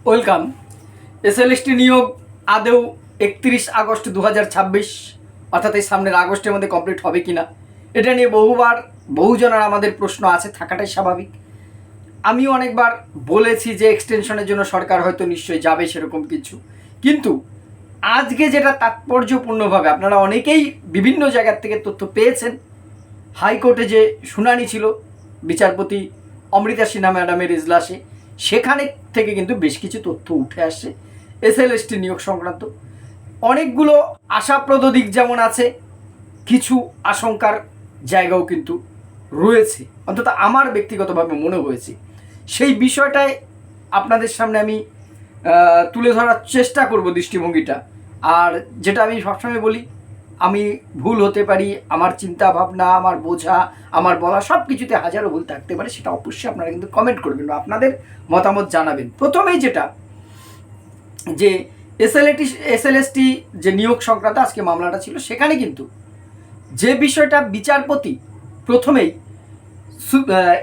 Welcome. SLST নিয়োগ আদৌ 31 August 2026 অর্থাৎ এই সামনের আগস্টের মধ্যে কমপ্লিট হবে কিনা, এটা নিয়ে বহুজনের আমাদের প্রশ্ন আছে, থাকাটাই স্বাভাবিক। আমিও অনেকবার বলেছি যে এক্সটেনশনের জন্য সরকার হয়তো নিশ্চয়ই যাবে সেরকম কিছু, কিন্তু আজকে যেটা তাৎপর্যপূর্ণভাবে আপনারা অনেকেই বিভিন্ন জায়গার থেকে তথ্য পেয়েছেন, হাইকোর্টে যে শুনানি ছিল বিচারপতি অমৃতা সিনহা ম্যাডামের এজলাসে, সেখানে থেকে কিন্তু বেশ কিছু তথ্য উঠে আসছে এসএলএসটি নিয়োগ সংক্রান্ত। অনেকগুলো আশাপ্রদ দিক যেমন আছে, কিছু আশঙ্কার জায়গাও কিন্তু রয়েছে, অন্তত আমার ব্যক্তিগতভাবে মনে হয়েছে। সেই বিষয়টায় আপনাদের সামনে আমি তুলে ধরার চেষ্টা করব দৃষ্টিভঙ্গিটা। আর যেটা আমি সবসময় বলি, আমি ভুল হতে পারি, আমার চিন্তা ভাবনা, আমার বোঝা, আমার বলা সব কিছুতে হাজারো ভুল থাকতে পারে, সেটা অবশ্যই আপনারা কিন্তু কমেন্ট করবেন বা আপনাদের মতামত জানাবেন। প্রথমেই যেটা যে এসএলএসটি যে নিয়োগ সংক্রান্ত আজকে মামলাটা ছিল, সেখানে কিন্তু যে বিষয়টা বিচারপতি প্রথমেই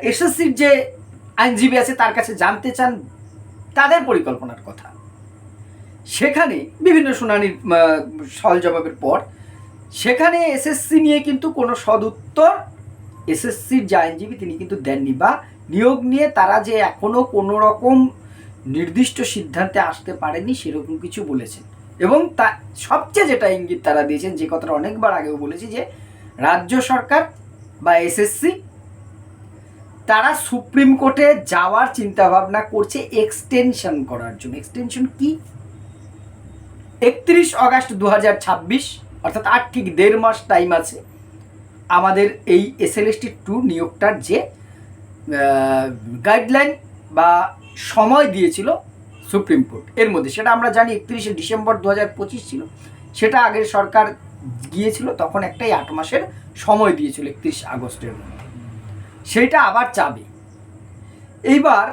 এসএসসির যে আইনজীবী আছে তার কাছে জানতে চান তাদের পরিকল্পনার কথা, সেখানে বিভিন্ন শুনানির সওয়াল জবাবের পর সেখানে এসএসসি নিয়ে কিন্তু কোনো সদুত্তর এসএসসির যে আইনজীবী তিনি কিন্তু দেননি, বা নিয়োগ নিয়ে তারা যে এখনও কোনো রকম নির্দিষ্ট সিদ্ধান্তে আসতে পারেনি সেরকম কিছু বলেছেন। এবং তা সবচেয়ে যেটা ইঙ্গিত তারা দিয়েছেন, যে কথাটা অনেকবার আগেও বলেছি, যে রাজ্য সরকার বা এসএসসি তারা সুপ্রিম কোর্টে যাওয়ার চিন্তাভাবনা করছে এক্সটেনশন করার জন্য। এক্সটেনশন কি? 31 আগস্ট 2026 অর্থাৎ আর ঠিক 1.5 মাস টাইম আছে আমাদের এই এসএলএসটি-2 নিয়োগটার যে গাইডলাইন বা সময় দিয়েছিল সুপ্রিম কোর্ট, এর মধ্যে সেটা আমরা জানি 31 ডিসেম্বর 2025 ছিল, সেটা আগের সরকার গিয়েছিল তখন একটাই 8 মাসের সময় দিয়েছিল 31 আগস্টের মধ্যে, সেইটা আবার চাবে। এইবার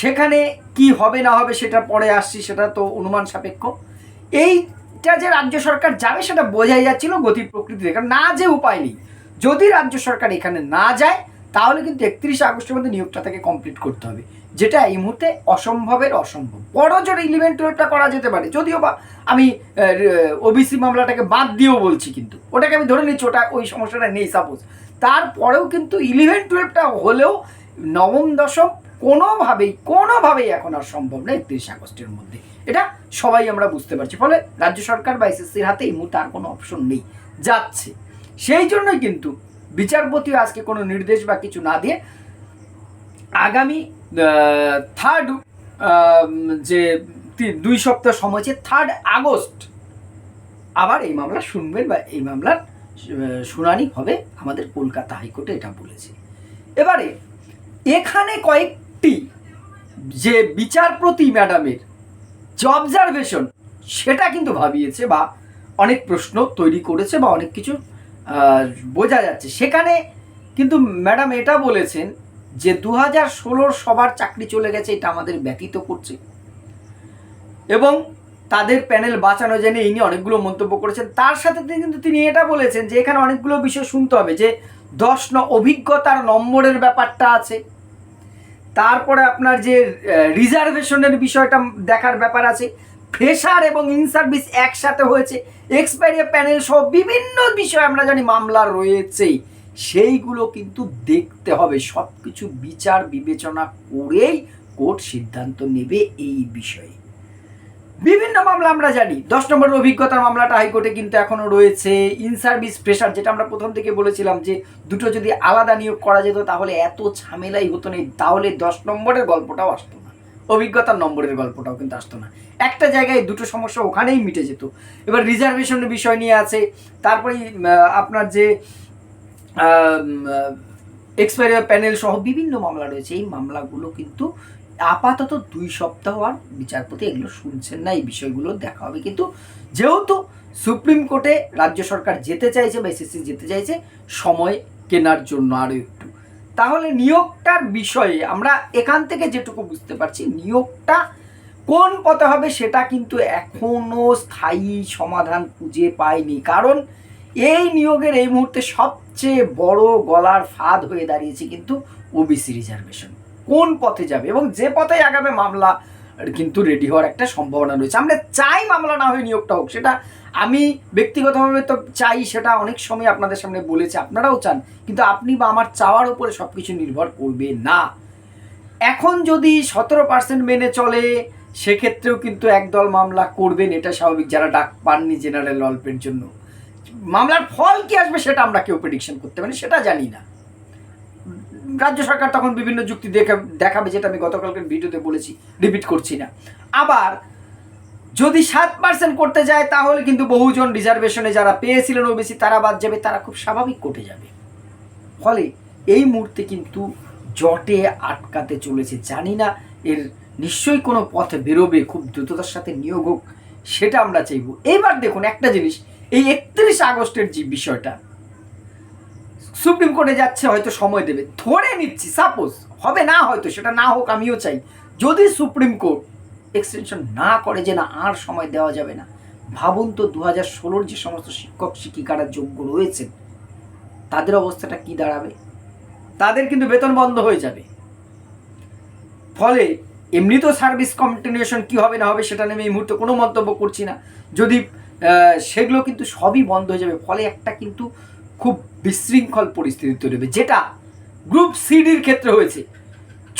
সেখানে কি হবে না হবে সেটা পরে আসছি, সেটা তো অনুমান সাপেক্ষ। এইটা যে রাজ্য সরকার যাবে সেটা বোঝাই যাচ্ছিল গতি প্রকৃতি দেখে, না যে উপায় নেই, যদি রাজ্য সরকার এখানে না যায় তাহলে কিন্তু 31 আগস্টের মধ্যে নিয়োগটা থেকে কমপ্লিট করতে হবে, যেটা এই মুহূর্তে অসম্ভবের অসম্ভব। বড় জোর 11-12টা করা যেতে পারে, যদিও বা আমি ওবিসি মামলাটাকে বাদ দিয়েও বলছি, কিন্তু ওটাকে আমি ধরে নিচ্ছি, ওটা ওই সমস্যাটা নেই সাপোজ, তারপরেও কিন্তু 11-12টা হলেও নবম দশম কোনোভাবেই এখন আর সম্ভব না 31 আগস্টের মধ্যে, এটা সবাই আমরা বুঝতে পারছি। ফলে রাজ্য সরকার বা এসএসসির হাতে এই মুহূর্তে আর কোনো অপশন নেই, যাচ্ছে। সেই জন্যই কিন্তু বিচারপতিও আজকে কোনো নির্দেশ বা কিছু না দিয়ে আগামী 3rd যে 2 সপ্তাহ সময় আছে 3rd আগস্ট আবার এই মামলা শুনবেন, বা এই মামলার শুনানি হবে আমাদের কলকাতা হাইকোর্টে, এটা বলেছে। এবারে এখানে কয়েকটি যে বিচারপতি ম্যাডামের যে অবজারভেশন, সেটা কিন্তু ভাবিয়েছে বা অনেক প্রশ্ন তৈরি করেছে বা অনেক কিছু বোঝা যাচ্ছে। সেখানে কিন্তু ম্যাডাম এটা বলেছেন যে 2016 সবার চাকরি চলে গেছে, এটা আমাদের ব্যথিত করছে, এবং তাদের প্যানেল বাঁচানো জেনে এই নিয়ে অনেকগুলো মন্তব্য করেছেন। তার সাথে কিন্তু তিনি এটা বলেছেন যে এখানে অনেকগুলো বিষয় শুনতে হবে, যে অভিজ্ঞতার নম্বরের ব্যাপারটা আছে, তারপরে আপনার যে রিজার্ভেশনের বিষয়টা দেখার ব্যাপার আছে, ফ্রেশার এবং ইন সার্ভিস একসাথে হয়েছে, এক্সপায়ারি প্যানেল সহ বিভিন্ন বিষয় আমরা জানি মামলা রয়েছে, সেইগুলো কিন্তু দেখতে হবে। সব কিছু বিচার বিবেচনা করেই কোর্ট সিদ্ধান্ত নেবে এই বিষয়ে। বিভিন্ন মামলা আমরা জানি, 10 নম্বরের অভিজ্ঞতার মামলাটা হাইকোর্টে কিন্তু এখনও রয়েছে, ইন সার্ভিস প্রেশার, যেটা আমরা প্রথম থেকে বলেছিলাম যে দুটো যদি আলাদা নিয়োগ করা যেত তাহলে এত ঝামেলাই হতো না, তাহলে 10 নম্বরের গল্পটাও আসতো না, অভিজ্ঞতার নম্বরের গল্পটাও কিন্তু আসতো না, একটা জায়গায় দুটো সমস্যা ওখানেই মিটে যেত। এবার রিজার্ভেশনের বিষয় নিয়ে আছে, তারপরে আপনার যে এক্সপায়ারি প্যানেল সহ বিভিন্ন মামলা রয়েছে, এই মামলাগুলো কিন্তু আপাতত 2 সপ্তাহ আর বিচারপতি এগুলো শুনছেন না, এই বিষয়গুলো দেখা হবে। কিন্তু যেহেতু সুপ্রিম কোর্টে রাজ্য সরকার যেতে চাইছে বা এসএসসি যেতে চাইছে সময় কেনার জন্য আরও একটু, তাহলে নিয়োগটার বিষয়ে আমরা এখান থেকে যেটুকু বুঝতে পারছি, নিয়োগটা কোন পথে হবে সেটা কিন্তু এখনও স্থায়ী সমাধান খুঁজে পায়নি। কারণ এই নিয়োগের এই মুহূর্তে সবচেয়ে বড় গলার ফাঁদ হয়ে দাঁড়িয়েছে কিন্তু ওবিসি রিজার্ভেশন, কোন পথে যাবে এবং যে পথে আগামী মামলা কিন্তু রেডি হওয়ার একটা সম্ভাবনা রয়েছে। আমরা চাই মামলা না হয়ে নিয়োগটা হোক, সেটা আমি ব্যক্তিগতভাবে তো চাই, সেটা অনেক সময় আপনাদের সামনে বলেছি, আপনারাও চান, কিন্তু আপনি বা আমার চাওয়ার উপরে সব কিছু নির্ভর করবে না। এখন যদি 17% মেনে চলে, সেক্ষেত্রেও কিন্তু একদল মামলা করবেন, এটা স্বাভাবিক, যারা ডাক পাননি জেনারেল অল্পের জন্য। মামলার ফল কি আসবে সেটা আমরা কেউ প্রেডিকশন করতে পারি সেটা জানি না। রাজ্য সরকার তখন বিভিন্ন যুক্তি দেখাবে, যেটা আমি গতকালকের ভিডিওতে বলেছি, রিপিট করছি না। আবার যদি 7% করতে যায়, তাহলে কিন্তু বহুজন রিজার্ভেশনে যারা পেয়েছিলেন ওবিসি তারা বাদ যাবে, তারা খুব স্বাভাবিক কোটে যাবে। ফলে এই মুহূর্তে কিন্তু জটে আটকাতে চলেছে। জানি না, এর নিশ্চয়ই কোনো পথ বেরোবে, খুব দ্রুততার সাথে নিয়োগ হোক, সেটা আমরা চাইব। এইবার দেখুন একটা জিনিস, এই 31 আগস্টের যে বিষয়টা সুপ্রিম কোর্টে যাচ্ছে, হয়তো সময় দেবে, ধরে নিচ্ছি, সাপোজ হবে না, হয়তো সেটা না হোক, আমিও চাই। যদি সুপ্রিম কোর্ট এক্সটেনশন না করে যে না আর সময় দেওয়া যাবে না, ভাবুন তো 2016 যে সমস্ত শিক্ষক শিক্ষিকারা যোগ্য রয়েছেন তাদের অবস্থাটা কি দাঁড়াবে। তাদের কিন্তু বেতন বন্ধ হয়ে যাবে। ফলে এমনি তো সার্ভিস কন্টিনিউশন কি হবে না হবে সেটা নিয়ে এই মুহূর্তে কোনো মন্তব্য করছি না, যদি সেগুলো কিন্তু সবই বন্ধ হয়ে যাবে। ফলে একটা কিন্তু খুব বিশৃঙ্খল পরিস্থিতি তৈরি হবে, যেটা গ্রুপ সিডির ক্ষেত্রে হয়েছে।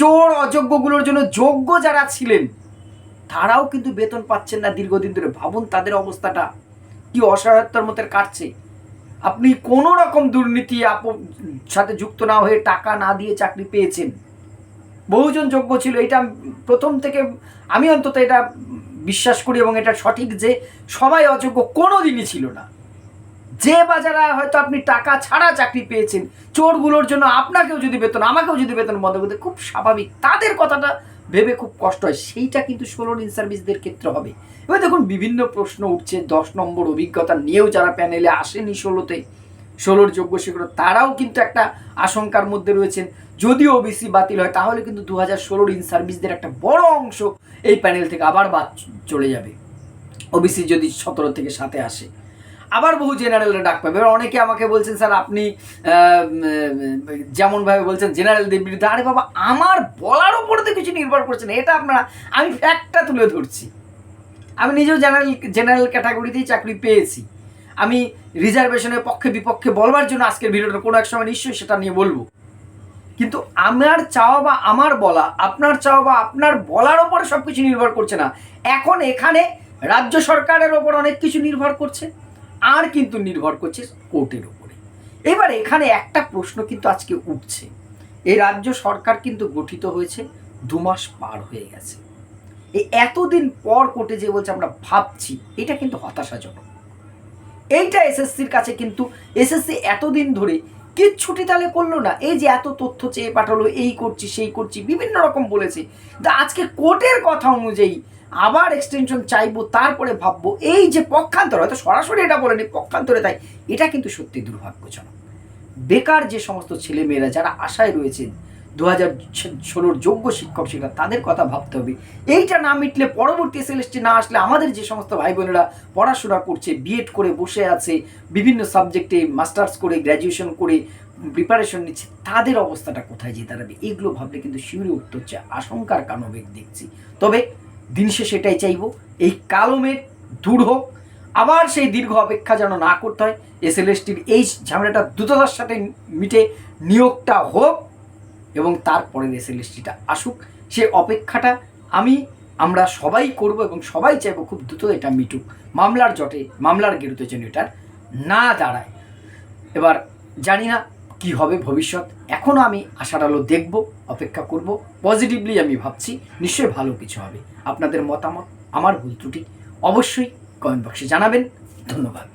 চোর অযোগ্যগুলোর জন্য যোগ্য যারা ছিলেন তারাও কিন্তু বেতন পাচ্ছেন না দীর্ঘদিন ধরে। ভাবুন তাদের অবস্থাটা কি অসহায়তার মধ্যে কাটছে। আপনি কোনো রকম দুর্নীতি সাথে যুক্ত না হয়ে টাকা না দিয়ে চাকরি পেয়েছেন, বহুজন যোগ্য ছিল, এটা প্রথম থেকে আমি অন্তত এটা বিশ্বাস করি এবং এটা সঠিক যে সবাই অযোগ্য কোনো দিনই ছিল না। যে বাজারে হয়তো আপনি টাকা ছাড়া চাকরি পেয়েছেন, চোরগুলোর জন্য আপনাকেও যদি বেতন, আমাকেও যদি বেতন বন্ধ করতে, খুব স্বাভাবিক, তাদের কথাটা ভেবে খুব কষ্ট হয়। সেইটা কিন্তু 16 ইন সার্ভিসদের ক্ষেত্রে হবে। এবার দেখুন বিভিন্ন প্রশ্ন উঠছে, 10 নম্বর অভিজ্ঞতা নিয়েও যারা প্যানেলে আসেনি 16 যোগ্য শিক্ষক, তারাও কিন্তু একটা আশঙ্কার মধ্যে রয়েছেন। যদিও ওবিসি বাতিল হয়, তাহলে কিন্তু 2016 ইন সার্ভিসদের একটা বড় অংশ এই প্যানেল থেকে আবার বাদ চলে যাবে, ওবিসি যদি 17 থেকে 7 আসে। আবার বহু জেনারেলরা ডাক পাবে। এবার অনেকে আমাকে বলছেন স্যার আপনি যেমনভাবে বলছেন জেনারেলদের বিরুদ্ধে, আরে বাবা আমার বলার ওপরে তো কিছু নির্ভর করছে না, এটা আপনারা, আমি ফ্যাক্টটা তুলে ধরছি। আমি নিজেও জেনারেল ক্যাটাগরিতেই চাকরি পেয়েছি। আমি রিজার্ভেশনের পক্ষে বিপক্ষে বলবার জন্য আজকের ভিডিওটা কোনো এক সময় নিশ্চয়ই সেটা নিয়ে বলবো, কিন্তু আমার চাওয়া বা আমার বলা, আপনার চাওয়া বা আপনার বলার ওপরে সব কিছু নির্ভর করছে না। এখন এখানে রাজ্য সরকারের ওপর অনেক কিছু নির্ভর করছে, আর কিন্তু নির্ভর করছে কোর্টের উপরে। এবার এখানে একটা প্রশ্ন কিন্তু আজকে উঠছে, এই রাজ্য সরকার কিন্তু গঠিত হয়েছে 2 মাস পার হয়ে গেছে, এই এতদিন পর কোর্টে যে বলছে আমরা ভাবছি, এটা কিন্তু হতাশাজনক। এইটা এসএসসির কাছে কিন্তু, এসএসসি এতদিন ধরে কিচ্ছুটি তাহলে করলো না, এই যে এত তথ্য চেয়ে পাঠালো, এই করছি সেই করছি বিভিন্ন রকম বলেছে, আজকে কোর্টের কথা অনুযায়ী আবার এক্সটেনশন চাইবো, তারপরে ভাববো, এই যে পক্ষান্তর, হয়তো সরাসরি এটা বলেনি, পক্ষান্তরে তাই, এটা কিন্তু সত্যি দুর্ভাগ্যজনক। বেকার যে সমস্ত ছেলেমেয়েরা যারা আশায় রয়েছেন 2016 যোগ্য শিক্ষক শিক্ষিকা, তাদের কথা ভাবতে হবে। এইটা না মিটলে, পরবর্তী এসএলএসটি না আসলে, আমাদের যে সমস্ত ভাই বোনেরা পড়াশোনা করছে, বিএড করে বসে আছে, বিভিন্ন সাবজেক্টে মাস্টার্স করে, গ্র্যাজুয়েশন করে প্রিপারেশন নিচ্ছে, তাদের অবস্থাটা কোথায় যেয়ে দাঁড়াবে, এগুলো ভাবলে কিন্তু শিউরে উঠতে হচ্ছে, আশঙ্কার কানবেগ দেখছি। তবে দিন শেষে এটাই চাইব, এই কালো মেঘ দূর হোক, আবার সেই দীর্ঘ অপেক্ষা যেন না করতে হয়, এসএলএসটির এই ঝামেলাটা দ্রুততার সাথে মিটে নিয়োগটা হোক এবং তারপরে এসএলএসটিটা আসুক। সে অপেক্ষাটা আমরা সবাই করব এবং সবাই চাইবো খুব দ্রুত এটা মিটুক, মামলার জটে, মামলার গেরুতে যেন এটা না দাঁড়ায়। এবার জানি না কি হবে ভবিষ্যৎ, এখনও আমি আশার আলো দেখব, অপেক্ষা করব, পজিটিভলি আমি ভাবছি নিশ্চয়ই ভালো কিছু হবে। আপনাদের মতামত, আমার ভুল ত্রুটি অবশ্যই কমেন্ট বক্সে জানাবেন। ধন্যবাদ।